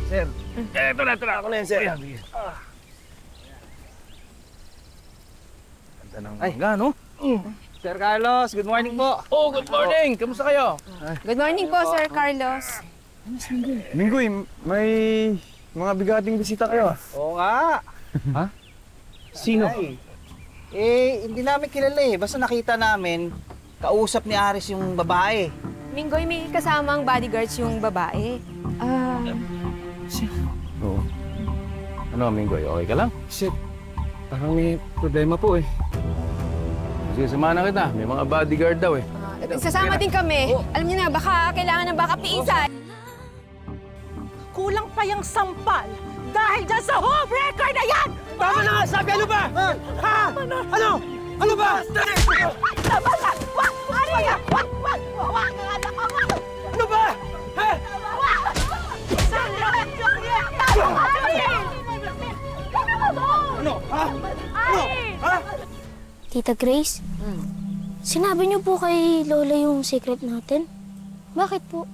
Sir. Ito na. Ako na yan, sir. Ayan, ganda ng mangga, no? Sir Carlos, good morning po. Oh, good morning! Kamusta kayo? Good morning po, Sir Carlos. Minggoy, may mga bigating bisita kayo. Oo nga. Ha? Sino? Ay. Hindi namin kilala eh. Basta nakita namin, kausap ni Aris yung babae. Minggoy, may kasamang bodyguards yung babae. Oo. Ano, Minggoy? Okay ka lang? Shit, parang may problema po eh. Sige, samahan na kita. May mga bodyguard daw eh. Sasama din kami. Alam niyo na, baka kailangan ng backup ni Isan. Kulang pa yung sampal dahil dyan sa home record na yan! Tama na nga! Sabi, ano ba? Ha? Ano? Ano ba? Tama na! Wag! Ari! Wag! Wag! Wag! Anak ko! Wag! Ano ba? Ha? Wag! Sandra! Tayo! Ari! Ano? Ha? Ano? Ha? Tita Grace, sinabi niyo po kay Lola yung secret natin? Bakit po?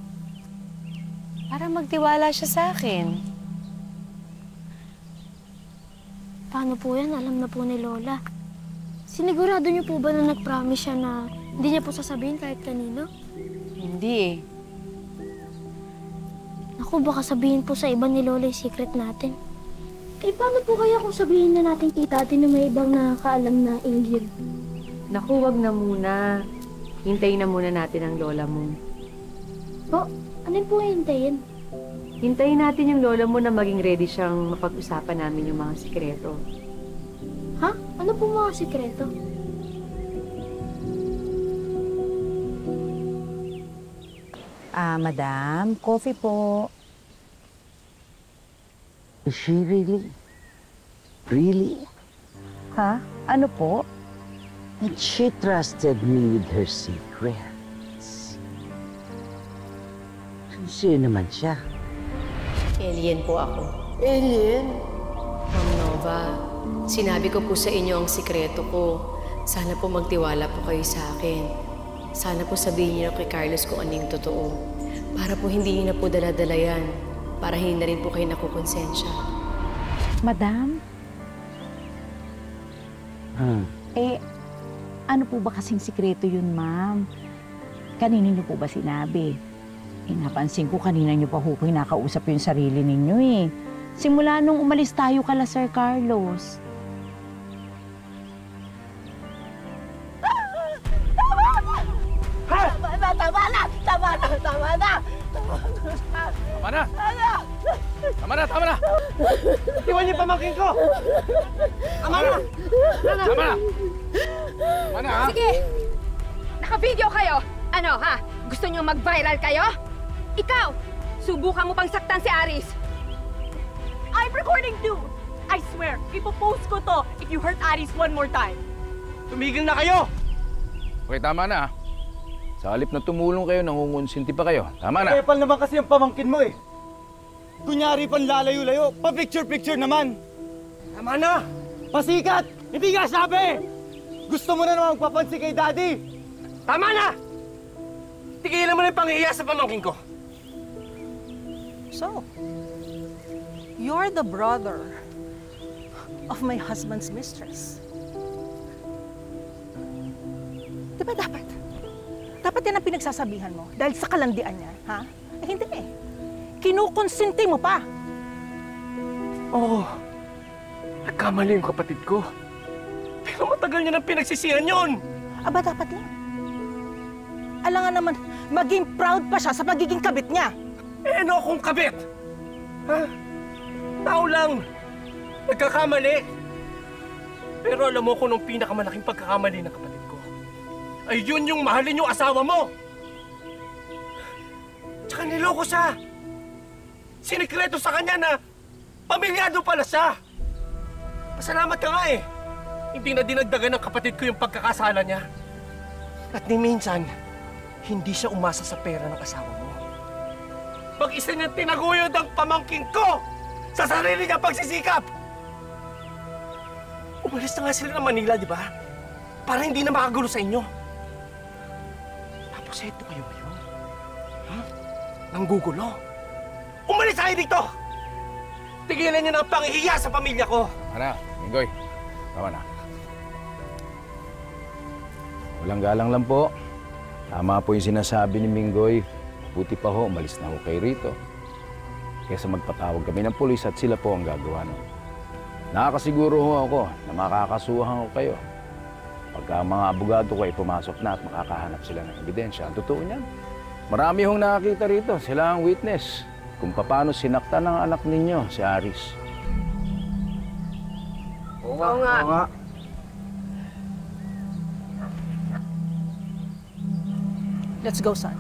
Para magtiwala siya sa akin. Paano po yan? Alam na po ni Lola. Sinigurado niyo po ba na nag-promise siya na hindi niya po sasabihin kahit kanino? Hindi eh. Naku, baka sabihin po sa iba ni Lola yung secret natin. Eh, paano po kaya kung sabihin na natin kay Tati na may ibang nakakaalam na alien? Naku, wag na muna. Hintayin na muna natin ang lola mo. Po, ano po hintayin? Hintayin natin yung lola mo na maging ready siyang mapag-usapan namin yung mga sikreto. Ha? Ano po mga sikreto? Madam, coffee po. Is she really? Really? Ha? Ano po? And she trusted me with her secrets. Sino naman siya? Alien po ako. Alien? Ma'am Nova, sinabi ko po sa inyo ang sikreto ko. Sana po magtiwala po kayo sa akin. Sana po sabihin niyo kay Carlos kung ano yung totoo. Para po hindi niyo na po daladala yan. Para hindi na rin po kayo nakukonsensya. Madam? Ano po ba kasing sikreto yun, ma'am? Kanina niyo po ba sinabi? Napansin ko kanina niyo pa ho kinakausap yung sarili ninyo eh. Simula nung umalis tayo kala Sir Carlos. Tama na! Iwan niyo pamangkin ko! Tama na! Ha? Sige! Naka-video kayo! Ano, ha? Gusto niyo mag-viral kayo? Ikaw! Subukan mo pang saktan si Aris! I'm recording too! I swear, ipopost ko to if you hurt Aris one more time. Tumigil na kayo! Okay, tama na. Sa halip na tumulong kayo, nangungonsinti pa kayo. Tama na. Epal naman kasi ang pamangkin mo eh. Kunyari pang lalayo-layo, pa-picture-picture naman. Tama na! Pasikat! Hindi nga sabi! Gusto mo na naman magpapansin kay Daddy! Tama na! Tigilan mo na yung panghihiya sa pamangkin ko. So, you're the brother of my husband's mistress. Diba dapat? Dapat yan ang pinagsasabihan mo dahil sa kalandian niya, ha? Eh, hindi eh. Kinukonsinti mo pa. Oo. Nagkamali yung kapatid ko. Pero matagal niya nang pinagsisihan yun. Aba, dapat lang. Alangan naman, maging proud pa siya sa pagiging kabit niya. Eh, ano akong kabit? Ha? Tao lang. Nagkakamali. Pero alam mo kung anong pinakamalaking pagkakamali ng kapatid ko. Ay yun yung mahalin yung asawa mo. Tsaka niloko siya. Sinikreto sa kanya na pamilyado pala siya. Pasalamat ka nga eh. Hindi na dinagdagan ng kapatid ko yung pagkakasala niya. At ni minsan, hindi siya umasa sa pera ng asawa mo. Pag-isa niya tinaguyod ang pamangking ko sa sarili niya pagsisikap. Umalis na nga sila ng Manila, di ba? Para hindi na makagulo sa inyo. Tapos eto kayo ngayon. Nanggugulo. Umalis tayo dito! Tigilan niyo na ang panghihiya sa pamilya ko! Ano, Minggoy? Tama na. Walang galang lang po. Tama po yung sinasabi ni Minggoy. Buti pa ho, umalis na ho kayo rito. Kaysa magpatawag kami ng pulis at sila po ang gagawa nun. Nakakasiguro ho ako na makakasuhan ko kayo. Pagka mga abogado ko ay pumasok na at makakahanap sila ng ebidensya. Ang totoo niyan. Marami hong nakakita rito. Sila ang witness kung paano sinaktan ng anak ninyo, si Aris. Oo nga. Let's go, son.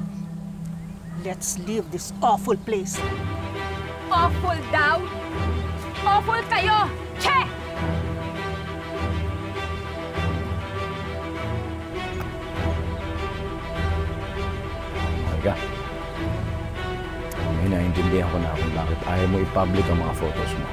Let's leave this awful place. Awful daw? Awful kayo! Che! Marga, may naintindihan ko na kung bakit ayaw mo i-public ang mga photos mo.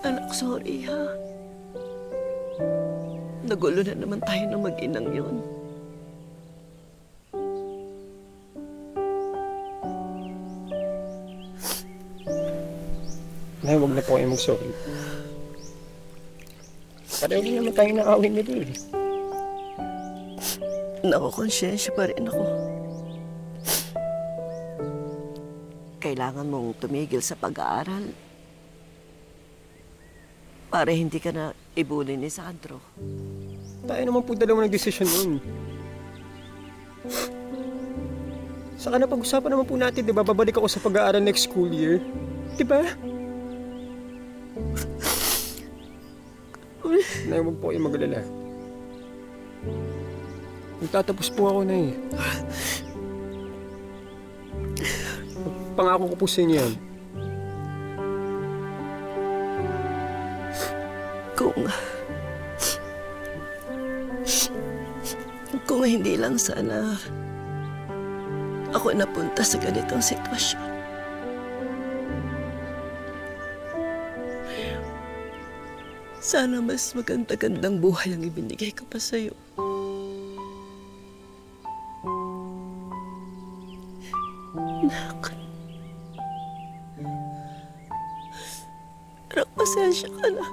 Anak, sorry ha. Nagulo na naman tayo ng mag-inang yun. Nay, huwag na po kayo mag-sorry. Pareho rin naman tayo nakawin nito eh. Nakukonsensya pa rin ako. Kailangan mong tumigil sa pag-aaral para hindi ka na ibuli ni Sandro. Tayo naman po dalawa ng desisyon nun. Saka na pag-usapan naman po natin, di ba? Babalik ako sa pag-aaral next school year. Di ba? Nay, huwag po kayo mag-alala. Magtatapos po ako na eh. Pangako ko po sa inyo yan. Kung hindi lang sana ako napunta sa ganitong sitwasyon. Sana mas maganda-gandang buhay ang ibinigay ko pa sa'yo. Anak. Anak, pasensya ka na.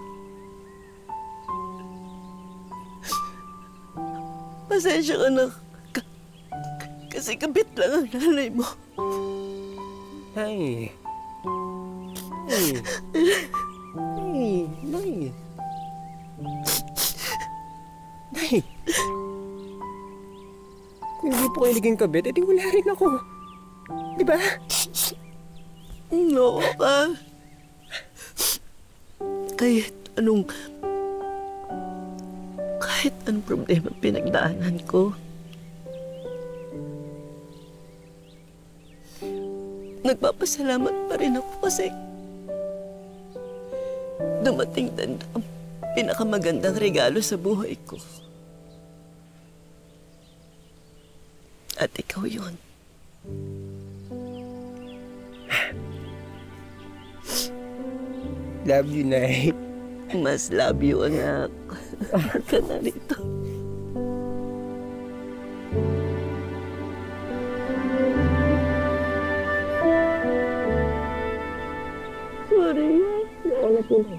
Pasensya ka na. Kasi kabit lang ang nanay mo. Nay. Nay. Nay. Nay. Kung hindi po kayo naging kabit, edi wala rin ako. Di ba? Oo ka. Kahit anong problema pinagdaanan ko, nagpapasalamat pa rin ako kasi dumating din ang pinakamagandang regalo sa buhay ko. At ikaw yun. Love you, Nay. Mas love you, anak. Ka na rito. Sorry. Wala po na.